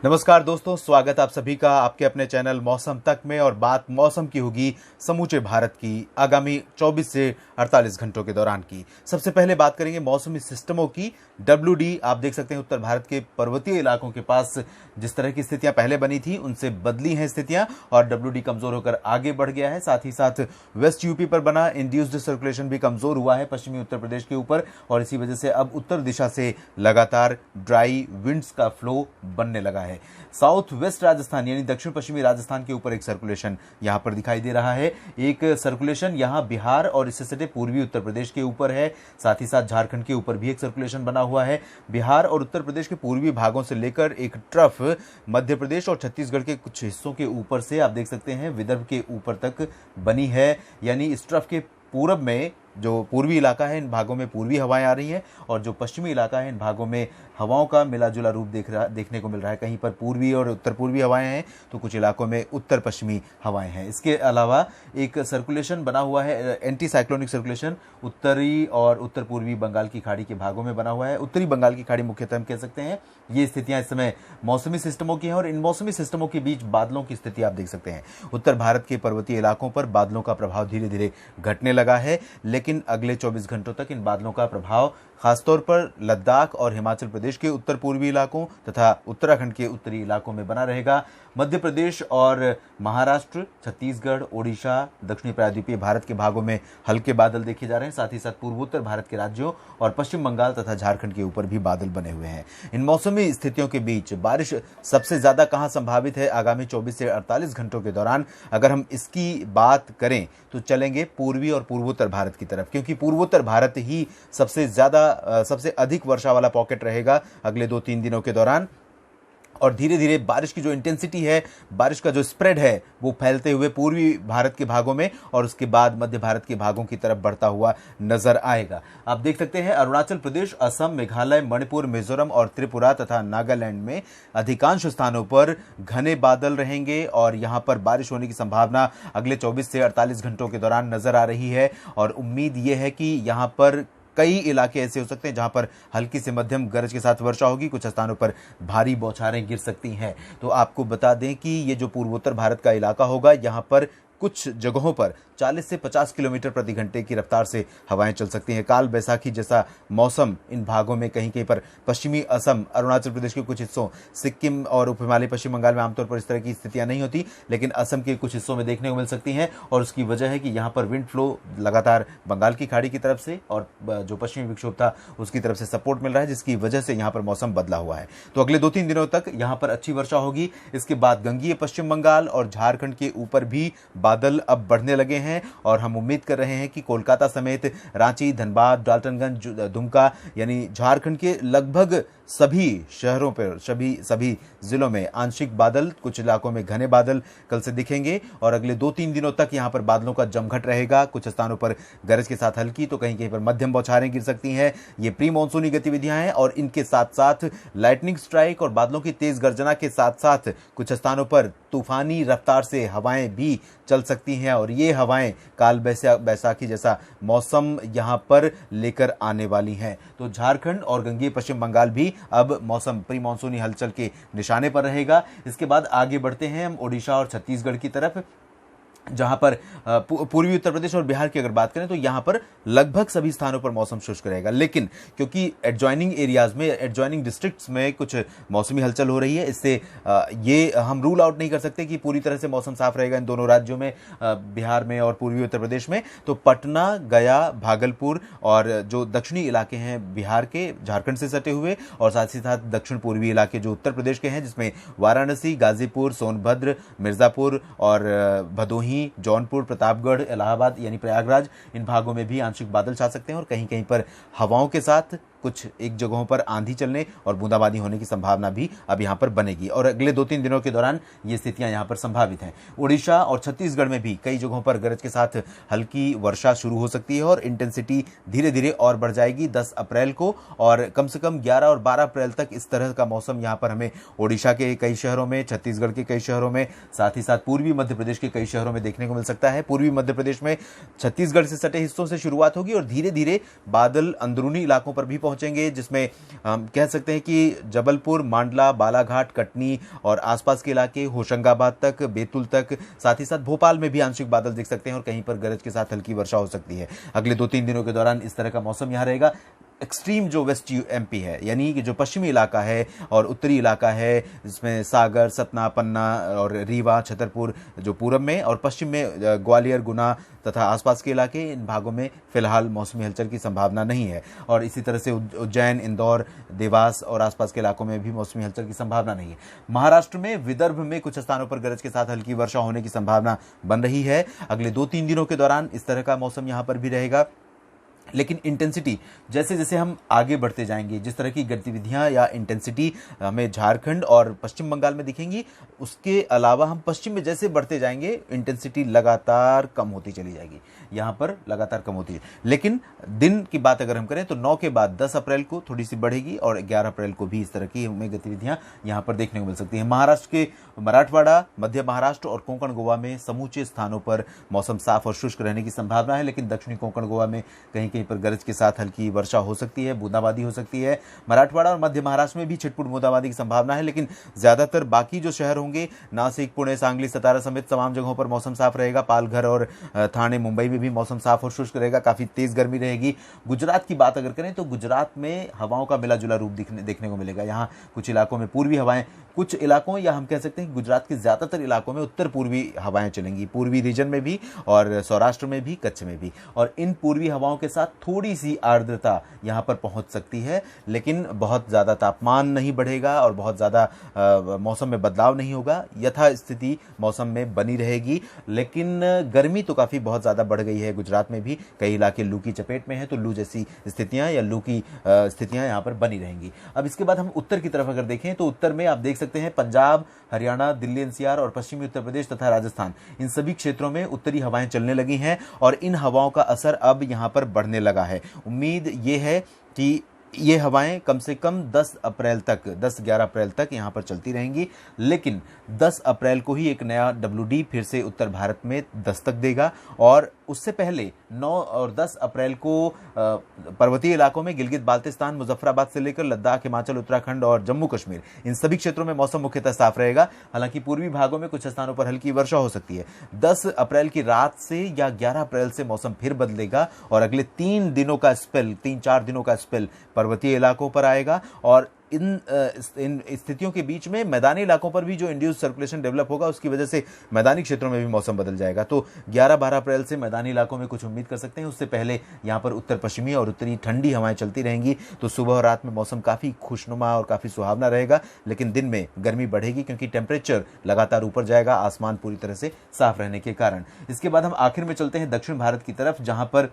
नमस्कार दोस्तों, स्वागत आप सभी का आपके अपने चैनल मौसम तक में। और बात मौसम की होगी समूचे भारत की आगामी 24 से 48 घंटों के दौरान की। सबसे पहले बात करेंगे मौसमी सिस्टमों की। WD आप देख सकते हैं उत्तर भारत के पर्वतीय इलाकों के पास जिस तरह की स्थितियां पहले बनी थी उनसे बदली हैं स्थितियां, और WD कमजोर होकर आगे बढ़ गया है। साथ ही साथ वेस्ट यूपी पर बना इंड्यूस्ड सर्कुलेशन भी कमजोर हुआ है पश्चिमी उत्तर प्रदेश के ऊपर, और इसी वजह से अब उत्तर दिशा से लगातार ड्राई विंड्स का फ्लो बनने लगा है। साउथ वेस्ट राजस्थान यानी दक्षिण पश्चिमी राजस्थान के ऊपर एक सर्कुलेशन यहां पर दिखाई दे रहा है। एक सर्कुलेशन यहां बिहार और इससे सटे पूर्वी उत्तर प्रदेश के ऊपर है। साथ ही साथ झारखंड के ऊपर भी एक सर्कुलेशन बना हुआ है। बिहार और उत्तर प्रदेश के पूर्वी भागों से लेकर एक ट्रफ मध्य प्रदेश और छत्तीसगढ़ के कुछ हिस्सों के ऊपर से आप देख सकते हैं विदर्भ के ऊपर तक बनी है। यानी इस ट्रफ के पूरब में जो पूर्वी इलाका है इन भागों में पूर्वी हवाएं आ रही हैं, और जो पश्चिमी इलाका है इन भागों में हवाओं का मिला जुला रूप देखने को मिल रहा है। कहीं पर पूर्वी और उत्तर पूर्वी हवाएं हैं तो कुछ इलाकों में उत्तर पश्चिमी हवाएं हैं। इसके अलावा एक सर्कुलेशन बना हुआ है, एंटी साइक्लोनिक सर्कुलेशन उत्तरी और उत्तर पूर्वी बंगाल की खाड़ी के भागों में बना हुआ है। उत्तरी बंगाल की खाड़ी मुख्यतः हम कह सकते हैं। ये स्थितियां इस समय मौसमी सिस्टमों की हैं, और इन मौसमी सिस्टमों के बीच बादलों की स्थिति आप देख सकते हैं। उत्तर भारत के पर्वतीय इलाकों पर बादलों का प्रभाव धीरे धीरे घटने लगा है, लेकिन अगले 24 घंटों तक इन बादलों का प्रभाव खासतौर पर लद्दाख और हिमाचल प्रदेश के उत्तर पूर्वी इलाकों तथा उत्तराखंड के उत्तरी इलाकों में बना रहेगा। मध्य प्रदेश और महाराष्ट्र, छत्तीसगढ़, ओडिशा, दक्षिणी प्रायद्वीपीय भारत के भागों में हल्के बादल देखे जा रहे हैं। साथ ही साथ पूर्वोत्तर भारत के राज्यों और पश्चिम बंगाल तथा झारखंड के ऊपर भी बादल बने हुए हैं। इन मौसमी स्थितियों के बीच बारिश सबसे ज्यादा कहां संभावित है आगामी 24 से 48 घंटों के दौरान, अगर हम इसकी बात करें तो चलेंगे पूर्वी और पूर्वोत्तर भारत की तरफ, क्योंकि पूर्वोत्तर भारत ही सबसे अधिक वर्षा वाला पॉकेट रहेगा अगले 2-3 दिनों के दौरान। और धीरे धीरे बारिश की जो इंटेंसिटी है, बारिश का जो स्प्रेड है, वो फैलते हुए पूर्वी भारत के भागों में और उसके बाद मध्य भारत के भागों की तरफ बढ़ता हुआ नजर आएगा। आप देख सकते हैं अरुणाचल प्रदेश, असम, मेघालय, मणिपुर, मिजोरम और त्रिपुरा तथा नागालैंड में अधिकांश स्थानों पर घने बादल रहेंगे, और यहां पर बारिश होने की संभावना अगले 24 से 48 घंटों के दौरान नजर आ रही है। और उम्मीद यह है कि यहां पर कई इलाके ऐसे हो सकते हैं जहां पर हल्की से मध्यम गरज के साथ वर्षा होगी, कुछ स्थानों पर भारी बौछारें गिर सकती हैं। तो आपको बता दें कि ये जो पूर्वोत्तर भारत का इलाका होगा, यहां पर कुछ जगहों पर 40 से 50 किलोमीटर प्रति घंटे की रफ्तार से हवाएं चल सकती हैं। काल बैसाखी जैसा मौसम इन भागों में कहीं कहीं पर पश्चिमी असम, अरुणाचल प्रदेश के कुछ हिस्सों, सिक्किम और उप हिमालय पश्चिम बंगाल में आमतौर पर इस तरह की स्थितियां नहीं होती, लेकिन असम के कुछ हिस्सों में देखने को मिल सकती हैं। और उसकी वजह है कि यहाँ पर विंड फ्लो लगातार बंगाल की खाड़ी की तरफ से और जो पश्चिमी विक्षोभ था उसकी तरफ से सपोर्ट मिल रहा है, जिसकी वजह से यहाँ पर मौसम बदला हुआ है। तो अगले 2-3 दिनों तक यहाँ पर अच्छी वर्षा होगी। इसके बाद गंगीय पश्चिम बंगाल और झारखंड के ऊपर भी बादल अब बढ़ने लगे हैं, और हम उम्मीद कर रहे हैं कि कोलकाता समेत रांची, धनबाद, डाल्टनगंज, दुमका यानी झारखंड के लगभग सभी शहरों पर सभी जिलों में आंशिक बादल, कुछ इलाकों में घने बादल कल से दिखेंगे। और अगले 2-3 दिनों तक यहां पर बादलों का जमघट रहेगा। कुछ स्थानों पर गरज के साथ हल्की तो कहीं कहीं पर मध्यम बौछारें गिर सकती हैं। ये प्री मानसूनी गतिविधियां हैं, और इनके साथ साथ लाइटनिंग स्ट्राइक और बादलों की तेज गर्जना के साथ साथ कुछ स्थानों पर तूफानी रफ्तार से हवाएं भी चल सकती हैं, और ये हवाएं काल बैसाखी जैसा मौसम यहां पर लेकर आने वाली हैं। तो झारखंड और गंगीय पश्चिम बंगाल भी अब मौसम प्री मानसूनी हलचल के निशाने पर रहेगा। इसके बाद आगे बढ़ते हैं हम ओडिशा और छत्तीसगढ़ की तरफ, जहां पर पूर्वी उत्तर प्रदेश और बिहार की अगर बात करें तो यहां पर लगभग सभी स्थानों पर मौसम शुष्क रहेगा। लेकिन क्योंकि एडजॉइनिंग एरियाज में, एडजॉइनिंग डिस्ट्रिक्ट्स में कुछ मौसमी हलचल हो रही है, इससे ये हम रूल आउट नहीं कर सकते कि पूरी तरह से मौसम साफ रहेगा इन दोनों राज्यों में, बिहार में और पूर्वी उत्तर प्रदेश में। तो पटना, गया, भागलपुर और जो दक्षिणी इलाके हैं बिहार के, झारखंड से सटे हुए, और साथ ही साथ दक्षिण पूर्वी इलाके जो उत्तर प्रदेश के हैं, जिसमें वाराणसी, गाजीपुर, सोनभद्र, मिर्जापुर और भदोही, जौनपुर, प्रतापगढ़, इलाहाबाद यानी प्रयागराज, इन भागों में भी आंशिक बादल छा सकते हैं, और कहीं कहीं पर हवाओं के साथ कुछ एक जगहों पर आंधी चलने और बूंदाबांदी होने की संभावना भी अब यहां पर बनेगी। और अगले 2-3 दिनों के दौरान ये स्थितियां यहां पर संभावित हैं। उड़ीसा और छत्तीसगढ़ में भी कई जगहों पर गरज के साथ हल्की वर्षा शुरू हो सकती है, और इंटेंसिटी धीरे धीरे और बढ़ जाएगी 10 अप्रैल को, और कम से कम 11 और 12 अप्रैल तक इस तरह का मौसम यहां पर हमें उड़ीसा के कई शहरों में, छत्तीसगढ़ के कई शहरों में, साथ ही साथ पूर्वी मध्य प्रदेश के कई शहरों में देखने को मिल सकता है। पूर्वी मध्य प्रदेश में छत्तीसगढ़ से सटे हिस्सों से शुरुआत होगी, और धीरे धीरे बादल अंदरूनी इलाकों पर भी पहुंच पहुंचेंगे, जिसमें हम कह सकते हैं कि जबलपुर, मांडला, बालाघाट, कटनी और आसपास के इलाके, होशंगाबाद तक, बैतूल तक, साथ ही साथ भोपाल में भी आंशिक बादल दिख सकते हैं और कहीं पर गरज के साथ हल्की वर्षा हो सकती है। अगले 2-3 दिनों के दौरान इस तरह का मौसम यहाँ रहेगा। एक्सट्रीम जो वेस्ट एमपी है, यानी कि जो पश्चिमी इलाका है और उत्तरी इलाका है, जिसमें सागर, सतना, पन्ना और रीवा, छतरपुर जो पूरब में, और पश्चिम में ग्वालियर, गुना तथा आसपास के इलाके, इन भागों में फिलहाल मौसमी हलचल की संभावना नहीं है। और इसी तरह से उज्जैन, इंदौर, देवास और आसपास के इलाकों में भी मौसमी हलचल की संभावना नहीं है। महाराष्ट्र में, विदर्भ में कुछ स्थानों पर गरज के साथ हल्की वर्षा होने की संभावना बन रही है। अगले 2-3 दिनों के दौरान इस तरह का मौसम यहाँ पर भी रहेगा। लेकिन इंटेंसिटी जैसे जैसे हम आगे बढ़ते जाएंगे, जिस तरह की गतिविधियां या इंटेंसिटी हमें झारखंड और पश्चिम बंगाल में दिखेंगी, उसके अलावा हम पश्चिम में जैसे बढ़ते जाएंगे इंटेंसिटी लगातार कम होती चली जाएगी, यहाँ पर लगातार कम होती है। लेकिन दिन की बात अगर हम करें तो 9 के बाद 10 अप्रैल को थोड़ी सी बढ़ेगी और 11 अप्रैल को भी इस तरह की हमें गतिविधियां यहाँ पर देखने को मिल सकती हैं। महाराष्ट्र के मराठवाड़ा, मध्य महाराष्ट्र और कोंकण गोवा में समूचे स्थानों पर मौसम साफ और शुष्क रहने की संभावना है, लेकिन दक्षिणी कोंकण गोवा में कहीं कहीं पर गरज के साथ हल्की वर्षा हो सकती है, बूंदाबांदी हो सकती है। मराठवाड़ा और मध्य महाराष्ट्र में भी छिटपुट बूंदाबांदी की संभावना है, लेकिन ज्यादातर बाकी जो शहर होंगे, नासिक, पुणे, सांगली, सतारा समेत तमाम जगहों पर मौसम साफ रहेगा। पालघर और ठाणे, मुंबई में भी मौसम साफ और शुष्क रहेगा, काफी तेज गर्मी रहेगी। गुजरात की बात अगर करें तो गुजरात में हवाओं का मिला जुला रूप देखने को मिलेगा। यहाँ कुछ इलाकों में पूर्वी हवाएं, कुछ इलाकों या हम कह सकते हैं गुजरात के ज्यादातर इलाकों में उत्तर पूर्वी हवाएं चलेंगी, पूर्वी रीजन में भी और सौराष्ट्र में भी, कच्छ में भी। और इन पूर्वी हवाओं के साथ थोड़ी सी आर्द्रता यहाँ पर पहुंच सकती है, लेकिन बहुत ज्यादा तापमान नहीं बढ़ेगा और बहुत ज्यादा मौसम में बदलाव नहीं होगा। यथा स्थिति मौसम में बनी रहेगी, लेकिन गर्मी तो काफी बहुत ज्यादा बढ़ गई है। गुजरात में भी कई इलाके लू की चपेट में है, तो लू जैसी स्थितियां या लू की स्थितियां यहाँ पर बनी रहेंगी। अब इसके बाद हम उत्तर की तरफ अगर देखें तो उत्तर में आप देख सकते हैं पंजाब, हरियाणा, दिल्ली एनसीआर और पश्चिमी उत्तर प्रदेश तथा राजस्थान, इन सभी क्षेत्रों में उत्तरी हवाएं चलने लगी हैं और इन हवाओं का असर अब यहां पर बढ़ने लगा है। उम्मीद ये है कि ये हवाएं कम से कम 10-11 अप्रैल तक यहां पर चलती रहेंगी, लेकिन 10 अप्रैल को ही एक नया WD फिर से उत्तर भारत में दस्तक देगा और उससे पहले 9 और 10 अप्रैल को पर्वतीय इलाकों में गिलगित बाल्टिस्तान, मुजफ्फराबाद से लेकर लद्दाख, हिमाचल, उत्तराखंड और जम्मू कश्मीर, इन सभी क्षेत्रों में मौसम मुख्यतः साफ रहेगा। हालांकि पूर्वी भागों में कुछ स्थानों पर हल्की वर्षा हो सकती है। 10 अप्रैल की रात से या 11 अप्रैल से मौसम फिर बदलेगा और अगले 3 दिनों का स्पेल, 3-4 दिनों का स्पेल पर्वतीय इलाकों पर आएगा और इन स्थितियों के बीच में मैदानी इलाकों पर भी जो इंड्यूस सर्कुलेशन डेवलप होगा, उसकी वजह से मैदानी क्षेत्रों में भी मौसम बदल जाएगा। तो 11-12 अप्रैल से मैदानी इलाकों में कुछ उम्मीद कर सकते हैं। उससे पहले यहाँ पर उत्तर पश्चिमी और उत्तरी ठंडी हवाएं चलती रहेंगी, तो सुबह और रात में मौसम काफ़ी खुशनुमा और काफ़ी सुहावना रहेगा, लेकिन दिन में गर्मी बढ़ेगी क्योंकि टेम्परेचर लगातार ऊपर जाएगा, आसमान पूरी तरह से साफ रहने के कारण। इसके बाद हम आखिर में चलते हैं दक्षिण भारत की तरफ, जहाँ पर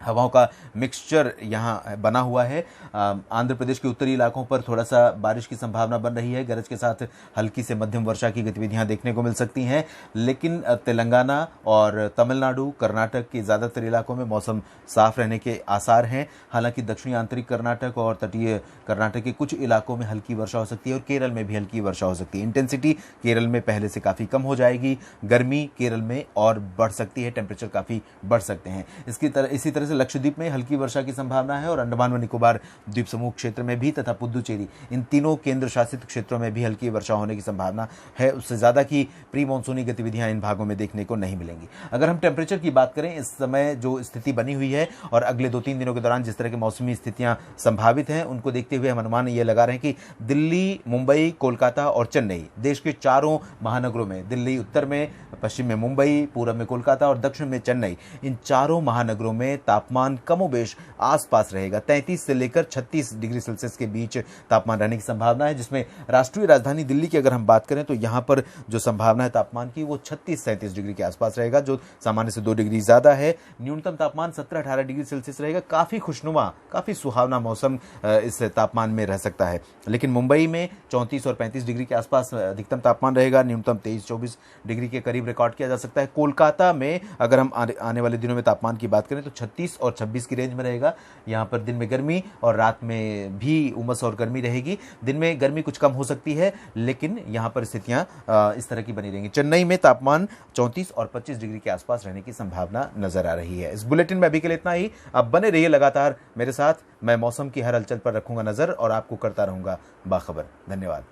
हवाओं का मिक्सचर यहाँ बना हुआ है। आंध्र प्रदेश के उत्तरी इलाकों पर थोड़ा सा बारिश की संभावना बन रही है, गरज के साथ हल्की से मध्यम वर्षा की गतिविधियां देखने को मिल सकती हैं, लेकिन तेलंगाना और तमिलनाडु, कर्नाटक के ज़्यादातर इलाकों में मौसम साफ रहने के आसार हैं। हालांकि दक्षिणी आंतरिक कर्नाटक और तटीय कर्नाटक के कुछ इलाकों में हल्की वर्षा हो सकती है और केरल में भी हल्की वर्षा हो सकती है। इंटेंसिटी केरल में पहले से काफ़ी कम हो जाएगी, गर्मी केरल में और बढ़ सकती है, टेम्परेचर काफ़ी बढ़ सकते हैं। इसी तरह से लक्षद्वीप में हल्की वर्षा की संभावना है और अंडमान व निकोबार द्वीप समूह क्षेत्र में भी तथा पुदुचेरी, इन तीनों केंद्र शासित क्षेत्रों में भी हल्की वर्षा होने की संभावना है। उससे ज्यादा की प्री मानसूनी गतिविधियां इन भागों में देखने को नहीं मिलेंगी। अगर हम टेम्परेचर की बात करें, इस समय जो स्थिति बनी हुई है और अगले 2-3 दिनों के दौरान जिस तरह की मौसमी स्थितियां संभावित हैं, उनको देखते हुए हम अनुमान ये लगा रहे हैं कि दिल्ली, मुंबई, कोलकाता और चेन्नई, देश के चारों महानगरों में, दिल्ली उत्तर में, पश्चिम में मुंबई, पूर्व में कोलकाता और दक्षिण में चेन्नई, इन चारों महानगरों में तापमान कमोबेश आसपास रहेगा। 33 से लेकर 36 डिग्री सेल्सियस के बीच तापमान रहने की संभावना है, जिसमें राष्ट्रीय राजधानी दिल्ली की अगर हम बात करें तो यहां पर जो संभावना है तापमान की वो 36-37 डिग्री के आसपास रहेगा, जो सामान्य से 2 डिग्री ज्यादा है। न्यूनतम तापमान 17-18 डिग्री सेल्सियस रहेगा। काफी खुशनुमा, काफी सुहावना मौसम इस तापमान में रह सकता है। लेकिन मुंबई में 34 और 35 डिग्री के आसपास अधिकतम तापमान रहेगा, न्यूनतम 23-24 डिग्री के करीब रिकॉर्ड किया जा सकता है। कोलकाता में अगर हम आने वाले दिनों में तापमान की बात करें तो 36 24 और 26 की रेंज में रहेगा। यहाँ पर दिन में गर्मी और रात में भी उमस और गर्मी रहेगी। दिन में गर्मी कुछ कम हो सकती है, लेकिन यहाँ पर स्थितियाँ इस तरह की बनी रहेंगी। चेन्नई में तापमान 34 और 25 डिग्री के आसपास रहने की संभावना नजर आ रही है। इस बुलेटिन में अभी के लिए इतना ही। आप बने रहिए लगातार मेरे साथ। मैं मौसम की हर हलचल पर रखूंगा नजर और आपको करता रहूंगा बाखबर। धन्यवाद।